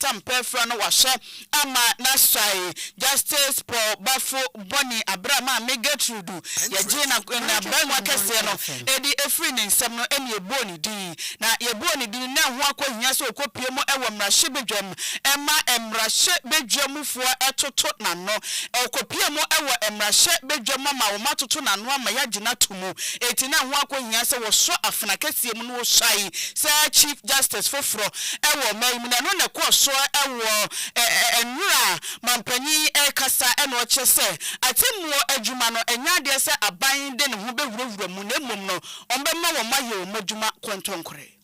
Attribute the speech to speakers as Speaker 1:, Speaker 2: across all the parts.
Speaker 1: Tampefra no washe ama nasai Justice Paul Bafo Boni Abrama Megatrudu ya jina na banwa kese no edi efri ne nsem no ene eboni din na yeboni din na ho akohia so okopie mo ewo mrahye bedwam ema emrahye bedwamfo etoto nano okopie mo ewo emrahye bedwam ma wo matoto nano ama ya gina tumu eti na ho akohia se wo so afena kese mu no wo shai se Chief Justice foforo ewo mayimu na no ne ko so ewo enura mampanyi kasa eno ochese atemmuo adwuma no enyade se aban de ne ho bewurawura mu na mmom no ombema wo maye modwuma kwantonkore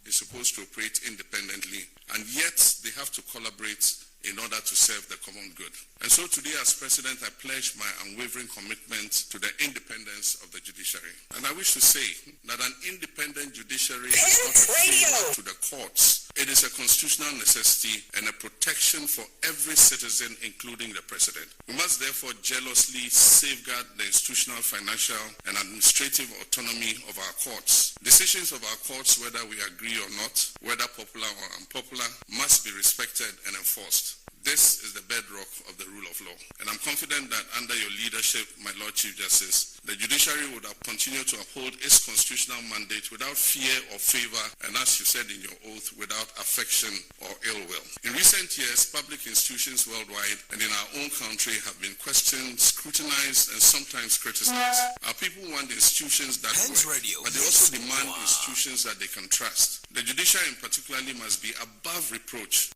Speaker 2: is supposed to operate independently, and yet they have to collaborate in order to serve the common good. And so today, as President, I pledge my unwavering commitment to the independence of the judiciary. And I wish to say that an independent judiciary is not a favor to the courts. It is a constitutional necessity and a protection for every citizen, including the President. We must therefore jealously safeguard the institutional, financial, and administrative autonomy of our courts. Decisions of our courts, whether we agree or not, whether popular or unpopular, must be respected and enforced. This is the bedrock of the rule of law. And I'm confident that under your leadership, my Lord Chief Justice, the judiciary would have continued to uphold its constitutional mandate without fear or favor, and as you said in your oath, without affection or ill will. In recent years, public institutions worldwide and in our own country have been questioned, scrutinized, and sometimes criticized. Our people want institutions that work, but they also demand institutions that they can trust. The judiciary in particularly must be above reproach.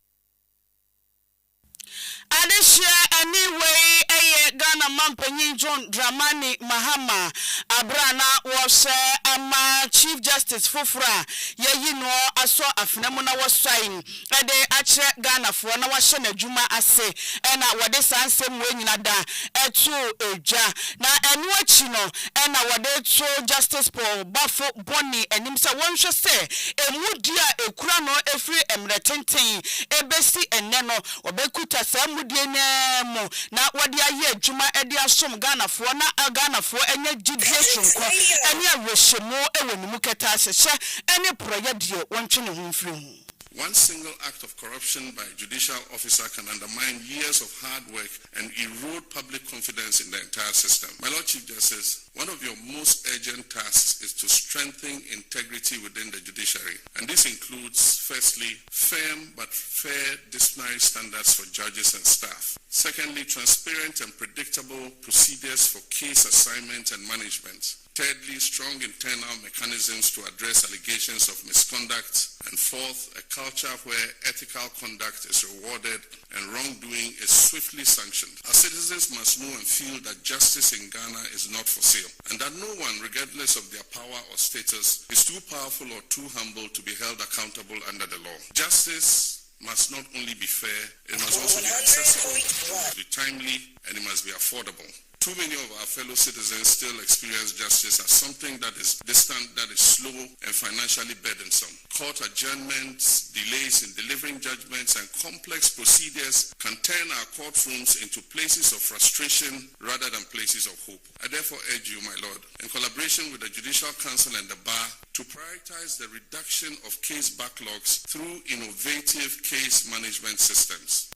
Speaker 1: Adeshia anyway Ghana Mampanyin John Dramani Mahama Abrana was ama Chief Justice Fofra ye no aso afenemu na wasai ede ache Ghana fo na wahye na dwuma ase ena wode sansem we nyina da etu eja na enu achi no ena wode to Justice Paul Bafo Boni enim se wonhwe se emudia ekura no efri emretenten ebesi enne no obekuta samudie nemo na wode aye adwuma ede asom Ghana fo na Ghana fo enye gidie sonko ene awehemu ewonimu keta ahye ene proyedie wontwe ne ho mfiri ho.
Speaker 2: One single act of corruption by a judicial officer can undermine years of hard work and erode public confidence in the entire system. My Lord Chief Justice, one of your most urgent tasks is to strengthen integrity within the judiciary. And this includes, firstly, firm but fair disciplinary standards for judges and staff. Secondly, transparent and predictable procedures for case assignment and management. Thirdly, strong internal mechanisms to address allegations of misconduct. And fourth, a culture where ethical conduct is rewarded and wrongdoing is swiftly sanctioned. Our citizens must know and feel that justice in Ghana is not for sale, and that no one, regardless of their power or status, is too powerful or too humble to be held accountable under the law. Justice must not only be fair, it must also be accessible, it must be timely, and it must be affordable. Too many of our fellow citizens still experience justice as something that is distant, that is slow, and financially burdensome. Court adjournments, delays in delivering judgments, and complex procedures can turn our courtrooms into places of frustration rather than places of hope. I therefore urge you, my Lord, in collaboration with the Judicial Council and the Bar, to prioritize the reduction of case backlogs through innovative case management systems.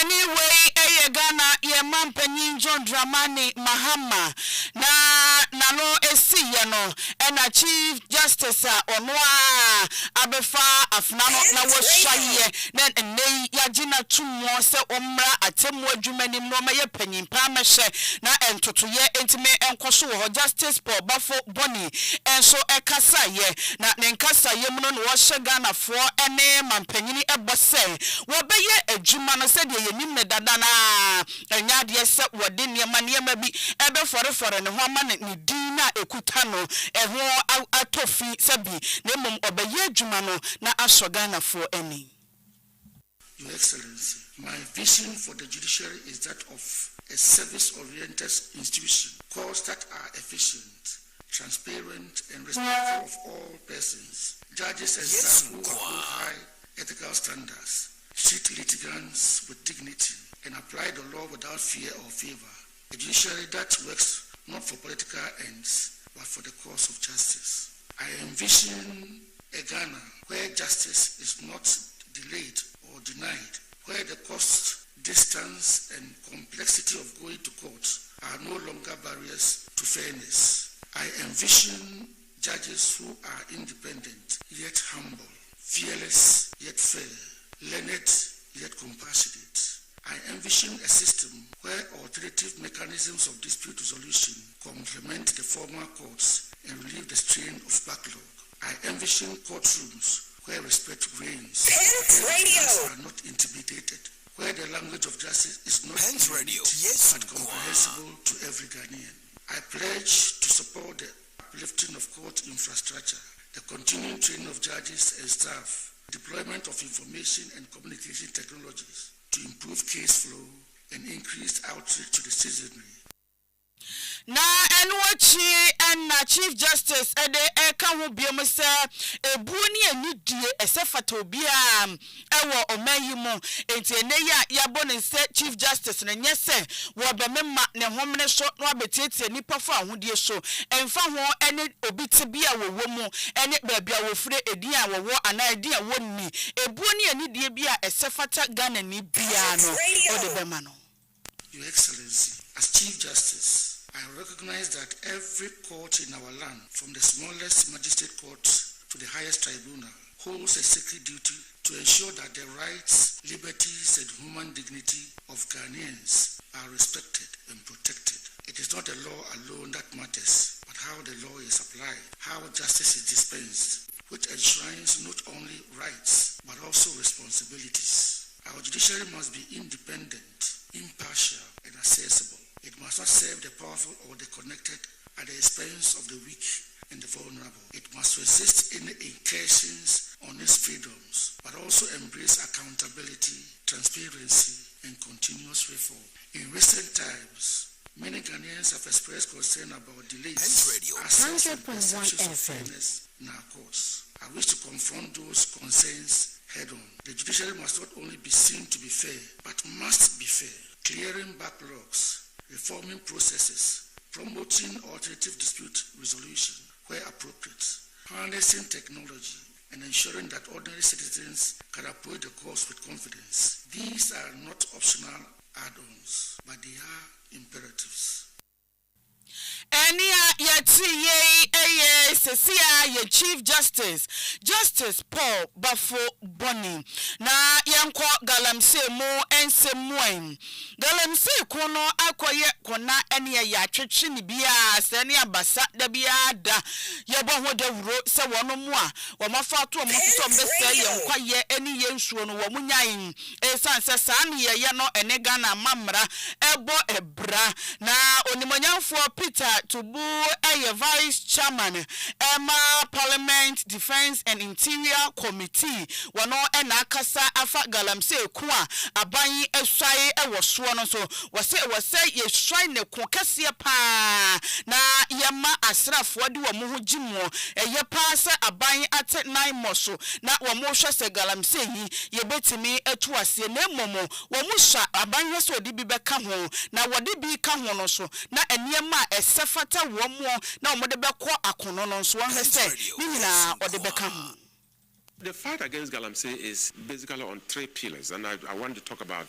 Speaker 1: Anyway, Ghana, ye Mampanyin John Dramani Mahama, na no esi no, and a Chief Justice Onwa Abefa Afnano na washaye, then and nay Yajina Tumo se Omra Atemo Jumani Moma ye penny Pamashe, na and Totuye Intime and Kosu Justice Paul Bafo Boni, and so Ekasa ye, na Nenkasa Yemunon washa Ghana for a name and Penny Ebase, Wabeye a Jumana said ye nimne dadana and yad yes wadin ye maniema bi ebe for and woman ni dina ekutano eho atofi sabi nemum obeye jumano na asogana for any.
Speaker 3: Your Excellency, my vision for the judiciary is that of a service-oriented institution, courts that are efficient, transparent, and respectful of all persons, judges and staff who uphold high ethical standards, treat litigants with dignity, and apply the law without fear or favor. A judiciary that works not for political ends, but for the cause of justice. I envision a Ghana where justice is not delayed or denied, where the cost, distance, and complexity of going to court are no longer barriers to fairness. I envision judges who are independent, yet humble, fearless, yet fair, learned, yet compassionate. I envision a system where alternative mechanisms of dispute resolution complement the formal courts and relieve the strain of backlog. I envision courtrooms where respect reigns, where are not intimidated, where the language of justice is not but comprehensible to every Ghanaian. I pledge to support the uplifting of court infrastructure, the continuing training of judges and staff, deployment of information and communication technologies to improve case flow and increased outreach to the citizenry.
Speaker 1: Na enwachi and Chief Justice ede eka ho biom se ebu ni anidie esefata obia ewo omayi mu enti eneya yabo ne se Chief Justice ne nyese wo bemema ne homne so no abetietie nipa fo ahodie so emfa ho ene obiti bia wo mu ene baabia wo fure edin a wo ana edin a wo ni ebu ni anidie bia esefata Ghana ni bia no ode bema no.
Speaker 3: Your Excellency, as Chief Justice, I recognize that every court in our land, from the smallest magistrate court to the highest tribunal, holds a sacred duty to ensure that the rights, liberties, and human dignity of Ghanaians are respected and protected. It is not the law alone that matters, but how the law is applied, how justice is dispensed, which enshrines not only rights, but also responsibilities. Our judiciary must be independent, impartial, and accessible. It must not serve the powerful or the connected at the expense of the weak and the vulnerable. It must resist any incursions on its freedoms, but also embrace accountability, transparency, and continuous reform. In recent times, many Ghanaians have expressed concern about delays, access, and perceptions of fairness in our courts. I wish to confront those concerns head-on. The judiciary must not only be seen to be fair, but must be fair, clearing backlogs, reforming processes, promoting alternative dispute resolution where appropriate, harnessing technology, and ensuring that ordinary citizens can approach the courts with confidence. These are not optional add-ons, but they are imperatives.
Speaker 1: Enia yeti ye sesia ye Chief Justice Paul Bafo Boni na yanko galamse mo ensemwen galamse kono akoye kona enia ya twetwe ni bia se ne abasa da bia da ye bo ho dawuro se wono mu a wo mafa to mo so mbese ye nkwaye eni ye nsuo no wo munyan esanse sa ne ye no ene Ghana mamra ebo ebra na onimanyamfo Peter Tubu a Vice Chairman Emma Parliament Defense and Interior Committee wano ena kasa afa galamse kwa aban eswaye ewo so no so wase ye shrine ne kokase pa na yema asrafo de wo ho gimo eye pa se aban ate 9 moso na wo mo hwe se galamse yi ye betimi etu ase na momo wo mo hwa aban hwe so de bi beka ho na wode bi ka ho no so na eniema esefata wo mo na wo de beko akono no so wo hwe se ni nyina ode beka ho.
Speaker 4: The fight against galamsey is basically on 3 pillars, and I want to talk about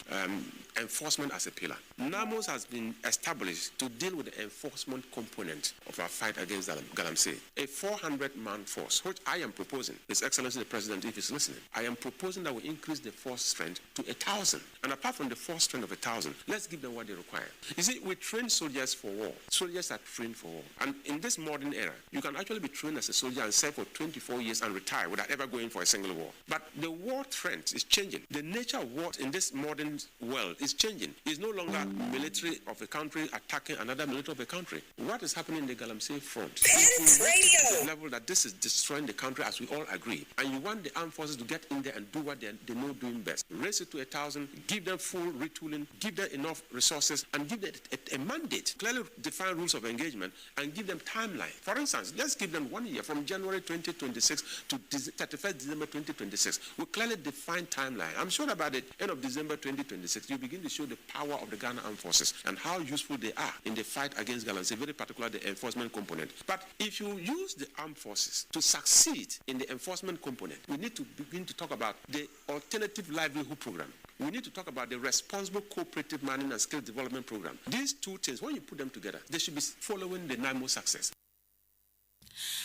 Speaker 4: enforcement as a pillar. NAMOS has been established to deal with the enforcement component of our fight against galamsey. A 400-man force, which I am proposing, His Excellency the President, if he's listening, I am proposing that we increase the force strength to 1,000. And apart from the force strength of 1,000, let's give them what they require. You see, we train soldiers for war. Soldiers are trained for war. And in this modern era, you can actually be trained as a soldier and serve for 24 years and retire without ever going for a single war. But the war trend is changing. The nature of war in this modern world is changing. It's no longer military of a country attacking another military of a country. What is happening in the galamsey front? The level that this is destroying the country, as we all agree. And you want the armed forces to get in there and do what they know doing best. Raise it to 1,000, give them full retooling, give them enough resources, and give them a mandate, clearly define rules of engagement, and give them timeline. For instance, let's give them 1 year from January 2026 to 31st December 2026. We clearly define timeline. I'm sure about the end of December 2026, you begin to show the power of the Ghana Ghana Armed Forces and how useful they are in the fight against galamsey, very particularly the enforcement component. But if you use the armed forces to succeed in the enforcement component, we need to begin to talk about the alternative livelihood program. We need to talk about the responsible cooperative mining and skill development program. These two things, when you put them together, they should be following the NIMO success.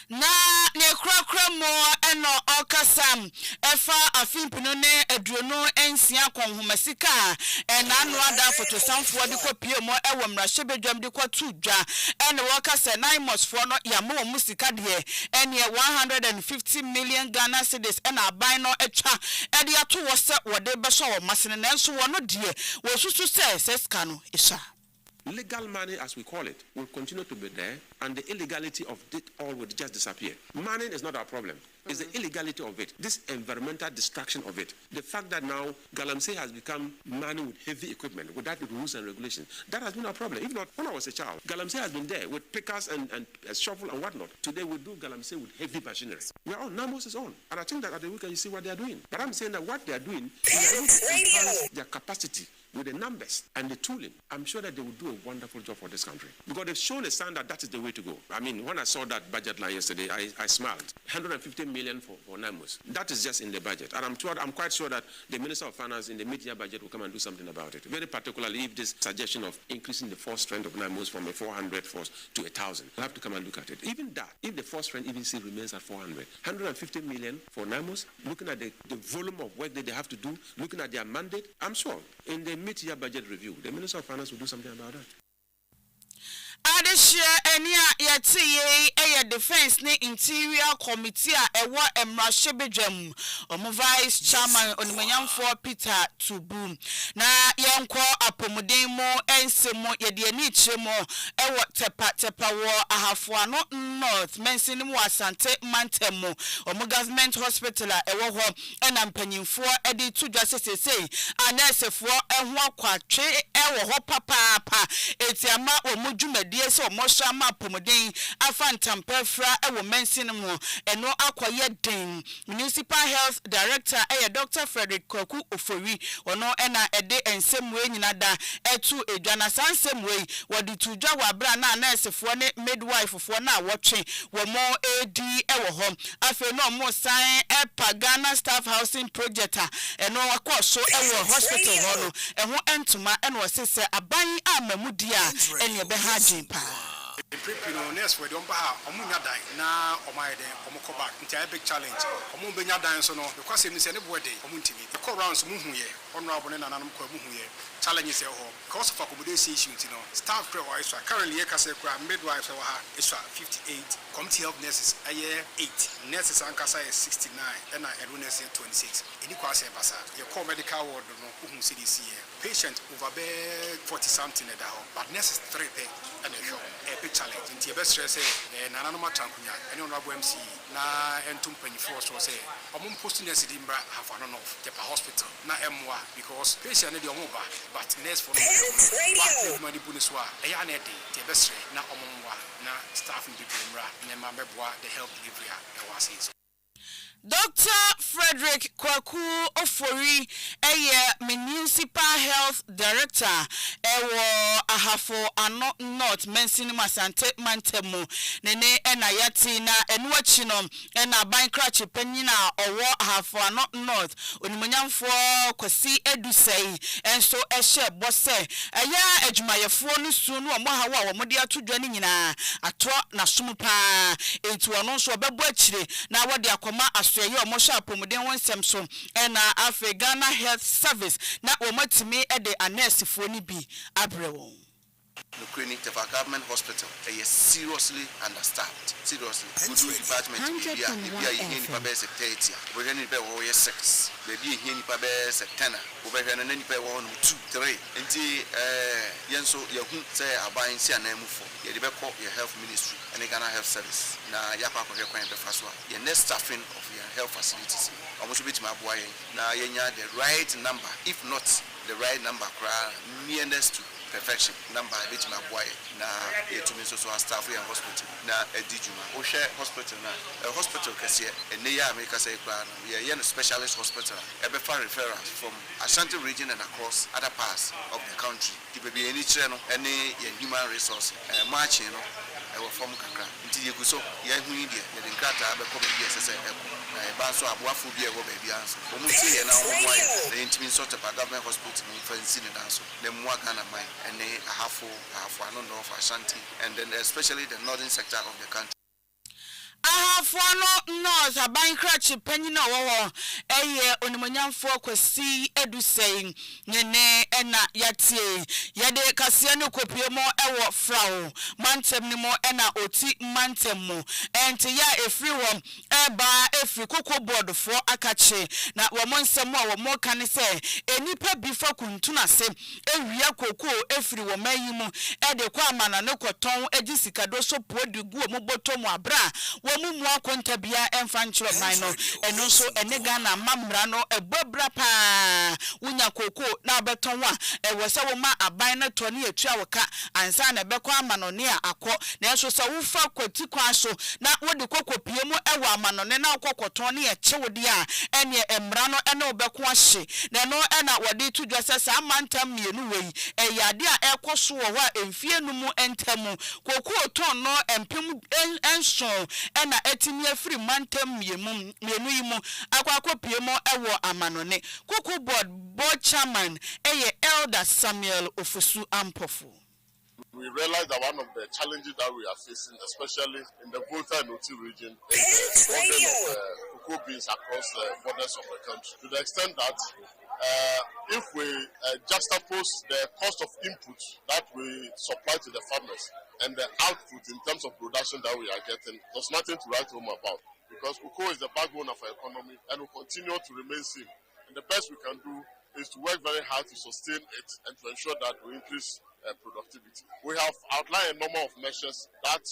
Speaker 1: Na ne krakra mo eno okasam efa afimpino ne aduonu ensia konhomasika na no ada fotosamfo de kopie mo ewo mrahebedwam de kwatu dwa ene wokasa naimosfo no yamo musika de ene 150 million Ghana cedis ena aban no etwa ede ato wo se wode beso wo masene nanso wo no de wo susu se seska no isha.
Speaker 4: Legal money, as we call it, will continue to be there, and the illegality of it all will just disappear. Money is not our problem. It's the illegality of it, this environmental destruction of it. The fact that now galamsey has become mining with heavy equipment, without the rules and regulations, that has been our problem. If not, when I was a child, galamsey has been there with pickers and a shovel and whatnot. Today we do galamsey with heavy machinery. We are on, NAMOS is on. And I think that at the weekend you see what they are doing. But I'm saying that what they are doing is enhance their capacity with the numbers and the tooling. I'm sure that they will do a wonderful job for this country. Because they've shown a sign that that is the way to go. I mean, when I saw that budget line yesterday, I smiled. 150 million for NIMOS. That is just in the budget. And I'm quite sure that the Minister of Finance in the mid-year budget will come and do something about it. Very particularly if this suggestion of increasing the force strength of NIMOS from a 400 force to 1,000. We'll have to come and look at it. Even that, if the force strength even still remains at 400, 150 million for NIMOS, looking at the volume of work that they have to do, looking at their mandate, I'm sure in the mid-year budget review, the Minister of Finance will do something about that.
Speaker 1: Adeshia enia yati ye defense ne interior committee ewo emrahebedwam omo vice chairman onimanyamfo Peter Tubu na yenko apomuden mo ensemo ye de ani chemo ewo tepa wo ahafoano north mensin mu asante mantemo omo government hospital ewo ho ena mpanyimfo edi tudwa sesesei anesefo eho akwatwe ewo ho papa etiama omo dwumadi so mosha mapomuden afantampefra ewo mensin mu eno akoye den municipal health director Dr. Frederick Kwaku Ofori ono ena ede ensemwe nyinada etu edwana sansemwe wodi tudwa wabra na nursefo ne midwife fo na wotwe wo mo edi ewo ho afi no mo san Ghana staff housing project eno akoso ewo hospital ho no eho entuma eno osese aban amamudi a ene ebe ha jimpa
Speaker 5: Prepino nurse we don't buy omunya dan na omaide omokoba nti a big challenge omumbenya dan so no because em se ne bode omuntimi the call rounds mu huye honorable ne nananum kwa mu huye challenges e ho because of accommodation issues no staff pre wa iswa currently e kase kwa midwife wa ha iswa 58 community health nurses aye 8 nurses ankasa 69 and nurse 26 eni kwa se basa ye call medical ward no hu CDC patient over 40 something at home but nurses 3 and a big challenge in the best stress nananoma tankunya any honorable MC na entum panyifo so say omum posting nurse dimbra have an off the hospital na emwa because patient dey omoba but nurse for no money buniswa eya na dey the best na omumwa na staff in the dimbra na mabeboa the help delivery e was
Speaker 1: Dr. Frederick Kwaku Ofori municipal health director ewo ahafo ano north mensin masante mantemu nene ena yati na enuachi no ena ban krachi panyina owo ahafo ano north onimonyamfo kwasi edusei enso ehye bose eya adwumayefo no su no omo hawo a omo de atodwa ni nyina ato na sumpa etu ono so obebo akire na wode akoma ye omo sha pomuden wonsem so na Ghana Health Service na omatimi e de anesifo ni bi abrewo
Speaker 6: the clinic of our government hospital is seriously understaffed. Seriously. Good department we are here in Pabes 30. We're going to be 6. Maybe here in Pabes 10. We're going to be 1, 2, 3. And Yenso Yahoo say buying CNM for your health ministry and the Ghana Health Service. Now Yapa the first one. Your next staffing of your health facilities. I want to be to my boy. Now you the right number, if not the right number, nearness to perfection number bit my boy na to me so staff and hospital na edijuma o share hospital na hospital kase and ya make us say plan we are specialist hospital ebe for referrals from Ashanti region and across other parts of the country the baby any channel any human resource marching from kakra nti yeguso ya hu ide the grata abe ko baby sese na e ba so aboafo bi e wo baby anso o mu tie na o mo ayi the intimi sort of government hospital in fancy na so the mua Ghana mine and a half another of Ashanti and then especially the northern sector of the country.
Speaker 1: Ahafono north abankrachi panyina wo eye onimonyamfo kwasi edusei nyene ena yatie yede kase ne kopiemo ewo frawo mantem ni mo ena oti mantem mo enti ya efri wo eba efri koko board fo akache na wo monsem a wo mo kan se enipa bi fa kuntuna se ewia koko efri wo mayimu ede kwa amana ne koton egisikado so podigu mo botom abra mu akonta bia emfanchiro mino eno so enega na mamra no ebobra pa wunya koko na beton wa ewose wo ma aban na toni etu awoka ansa na beko amanone a akọ na eso se wo fa kwati kwa so na wodi kokko pie mu ewo amanone na akokoton ne echewodi a ene emra no ene obeko ahye na no ena wodi tudwa sesa amantam mienu wei eyade a ekoso wo a emfie nu mu entamu koko ton no empem enso ena etimi afiri mantem mienu yimu akwakopie mo ewo amanone koko board chairman eye elder Samuel Ofusu Ampofu.
Speaker 7: We realize that one of the challenges that we are facing, especially in the Volta and Oti region, is the problem of cocoa beans across the borders of the country. To the extent that if we juxtapose the cost of input that we supply to the farmers and the output in terms of production that we are getting, there's nothing to write home about. Because cocoa is the backbone of our economy and will continue to remain same. And the best we can do is to work very hard to sustain it and to ensure that we increase productivity. We have outlined a number of measures that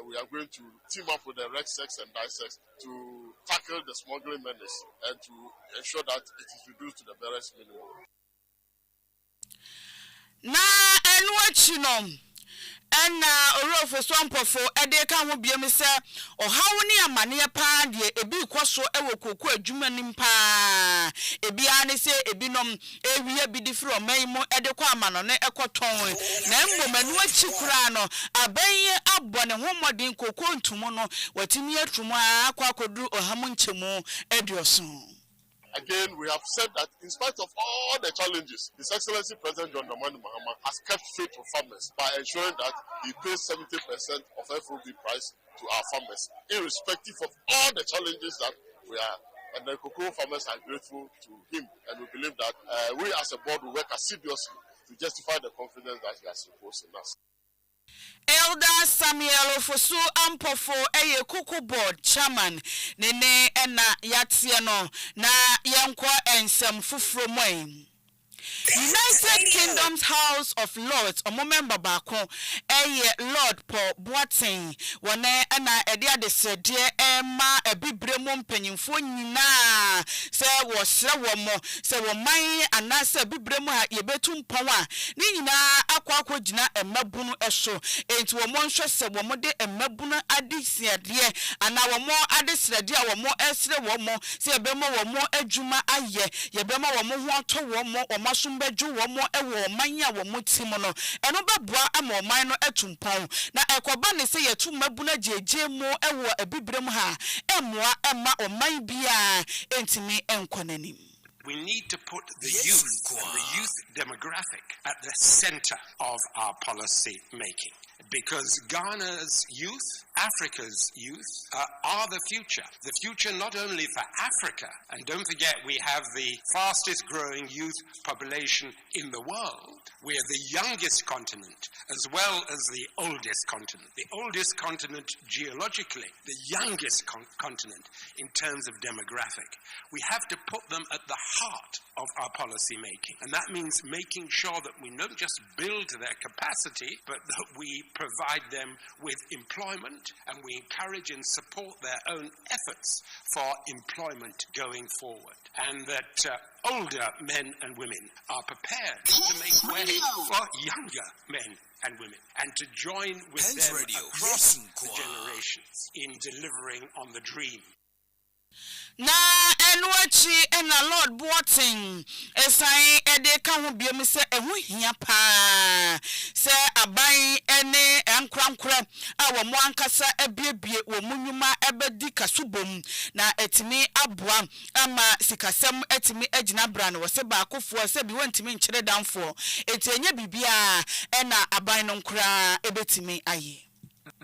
Speaker 7: we are going to team up with the RECSEX and DISEX to tackle the smuggling menace and to ensure that it is reduced to the barest minimum.
Speaker 1: Na enwachinom ena orofo swampofo edeka ho biem se ohawo ne amane pa de ebi kwaso ewo koku adwuma nim pa ebi ane se ebinom ewie bi di fro manimo edekwa amano ne ekoton na mbom enwachi kura no abaye abone ho modin koku ntumo no watimi atumo akwa akodu ohamu nchemu edioso.
Speaker 7: Again, we have said that in spite of all the challenges, His Excellency President John Dramani Mahama has kept faith to farmers by ensuring that he pays 70% of FOB price to our farmers, irrespective of all the challenges that we are. And the cocoa farmers are grateful to him, and we believe that we as a board will work assiduously to justify the confidence that he has reposed in us.
Speaker 1: Elder Samuel Ofusu Ampofu eye kuku board chairman nene ena yatie no na yenko ensem fufuro moy United Kingdom's House of Lords omo member bako eye Lord Paul Boateng wone na ede adesede ema ebibremu mpanyimfo nyina se wo sere wo mo se wo man anase ebibremu ha yebetu mpon a ni nyina akwa gina emabunu eso enti wo mo nhwe se wo mo de emabunu adisiade ana wo mo adesrede a wo mo esre wo mo se ebemo wo mo adwuma aye yebemo wo mo ho ato wo mo masumbeju wo mo ewo manya wo mo timo no eno beboa ama man no etumpon na ekoba ne se yetu mabuna jeje mu ewo ebibrem ha emoa ema oman bia entimi enkonanim.
Speaker 8: We need to put the youth demographic at the center of our policy making. Because Ghana's youth, Africa's youth, are the future. The future not only for Africa, and don't forget we have the fastest growing youth population in the world. We are the youngest continent as well as the oldest continent. The oldest continent geologically, the youngest continent in terms of demographic. We have to put them at the heart of our policy making. And that means making sure that we don't just build their capacity, but that we provide them with employment and we encourage and support their own efforts for employment going forward. And that older men and women are prepared to make way for younger men and women, and to join with them across the generations in delivering on the dream.
Speaker 1: Na enwachi ena Lord Boating esan ede ka ho biom se ehu hia pa se aban ene enkrankra a wo mo ankasa ebiebie wo munwuma ebedi kasubom na etimi aboa ama sikasem etimi agina bra no wo se ba akofo se bi wantimi nkyere danfo etenye bibia ena aban no nkra ebetimi aye.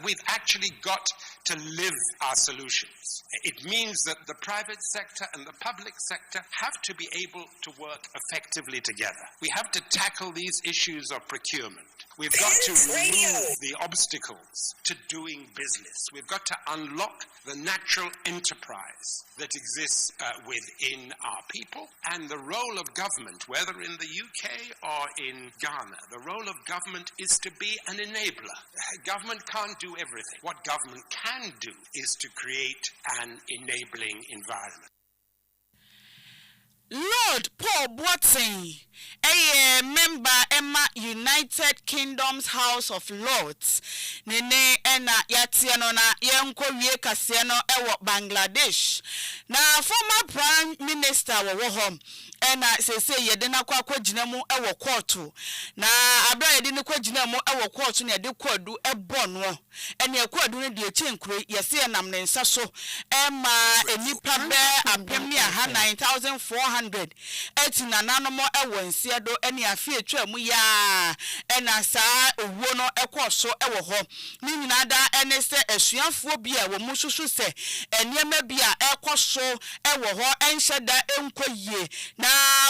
Speaker 8: We've actually got to live our solutions. It means that the private sector and the public sector have to be able to work effectively together. We have to tackle these issues of procurement. We've got to remove the obstacles to doing business. We've got to unlock the natural enterprise that exists within our people. And the role of government, whether in the UK or in Ghana, the role of government is to be an enabler. Government can't do everything. What government can do is to create an enabling environment.
Speaker 1: Lord Paul Boating, a member Emma United Kingdom's House of Lords, Nene ena yatiano na yenko wie kasiano ewo Bangladesh. Na former Prime Minister wo home ena sese yede na kwa gyina mu ewo court na abra yede ne kwa gyina mu ewo court na yede kwadu ebo no ene kwadu ne de chenkure yese enam ne nsa so ema enipa be apem ne ha 9400 etina nanomo ewo nsiedo ene afi etwa mu ya ena saa owuo no ekoso ewo ho ni nyina da ene se esuafo bi a wo mususu se eniema bi a ekoso ewo ho enhyeda enkoyie na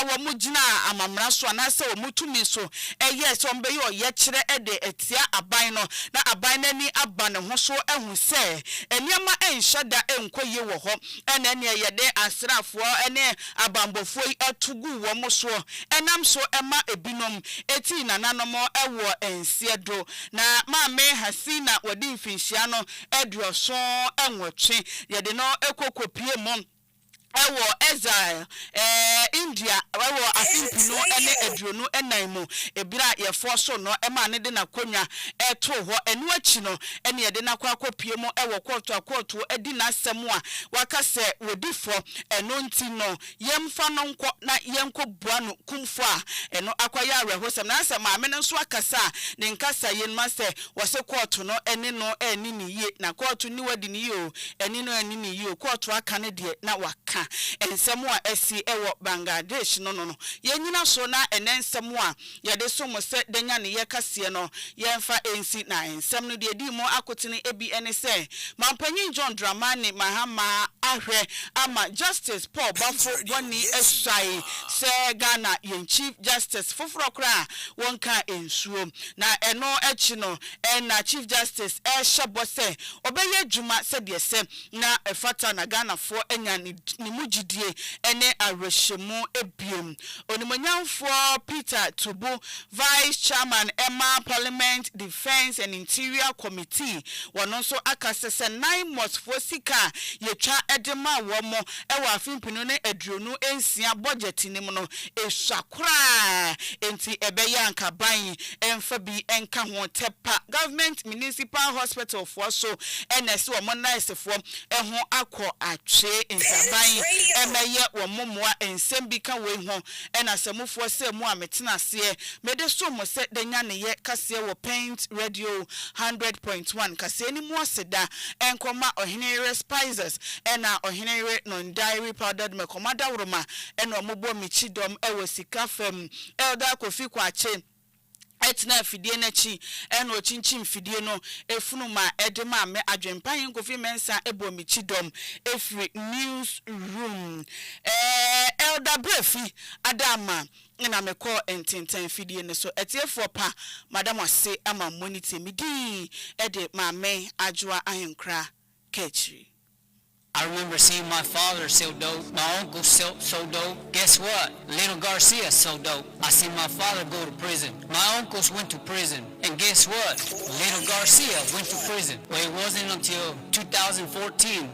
Speaker 1: wo mugina amamra so na se wo mutumi so eye so mbe yo ye kire ede etia aban no na aban nani aba ne ho so ehu se eniema enhyeda enkoyie wo ho ene ne yede asrafo ene abambofo atugu wo mo so enam so ema ebinom eti nananomo ewo ensiedo na maame Hasina wadi mfinhia no eduoso enwotwe yede no ekokopie mom ewo Israel India ewo afimpino ene eduonu enaimu ebira ye forso no ema ne de na konwa eto ho enu achi no ene ye de na kwa akopie mu ewo kwoto edi na asem a waka se wodifo eno nti no yemfa no nko na yenko bua no kumfo a eno akwaya arehosem na asem maame no so akasa ne nkasa yenma se wose kwoto no ene no eni ni ye na kwoto ni wadi ni yo eni no eni ni yo kwoto aka ne de na waka ensemu a esi ewo Bangladesh no yenyina so na enensemu a yede so mo se denya ne yekase no yemfa ensi na ensem no de di mo akotene ebi ene se mampanyin John Dramani Mahama ahwe ama Justice Paul Bafo boni esai se Ghana yen Chief Justice foforo kra wonka ensuo na eno echi no na Chief Justice shebo se obeye djuma se de se na efata na Ghana fo enya ni mujidie ene areshemu ebiem onimonyamfo Peter Tubu Vice Chairman Emma Parliament Defense and Interior Committee wono so akasese 9 months for sika yetwa edema womo ewa afimpinu ne eduonu ensia budget ni mu no esakura enti ebeye ankaban emfa bi enka ho tepa government municipal hospital for so NS wo nice for eho akọ atwe ensaban emeye wo momoa ensem bi ka we ho ena samufo se mu ametena se mede so mo se denya ne ye kase wo Paint Radio 100.1 kase ni mu aseda enkoma ohenere spices ena ohenere non dairy powdered mekomada wroma ena omobo michidom ewo sika fam elder Kofi Kwache etna fidie na chi eno chinchim fidie no efunuma edema me adwempan Kofi Mensa ebo michidom efri news room elder Brefi Adama ina meko ententen fidie ne so etiefo pa madam ase ama monitor midi ede maame adwoa ahenkra kechi
Speaker 9: I remember seeing my father sell dope, my uncle sold dope. Guess what? Little Garcia sold dope. I seen my father go to prison. My uncles went to prison. And guess what? Little Garcia went to prison. Well, it wasn't until 2014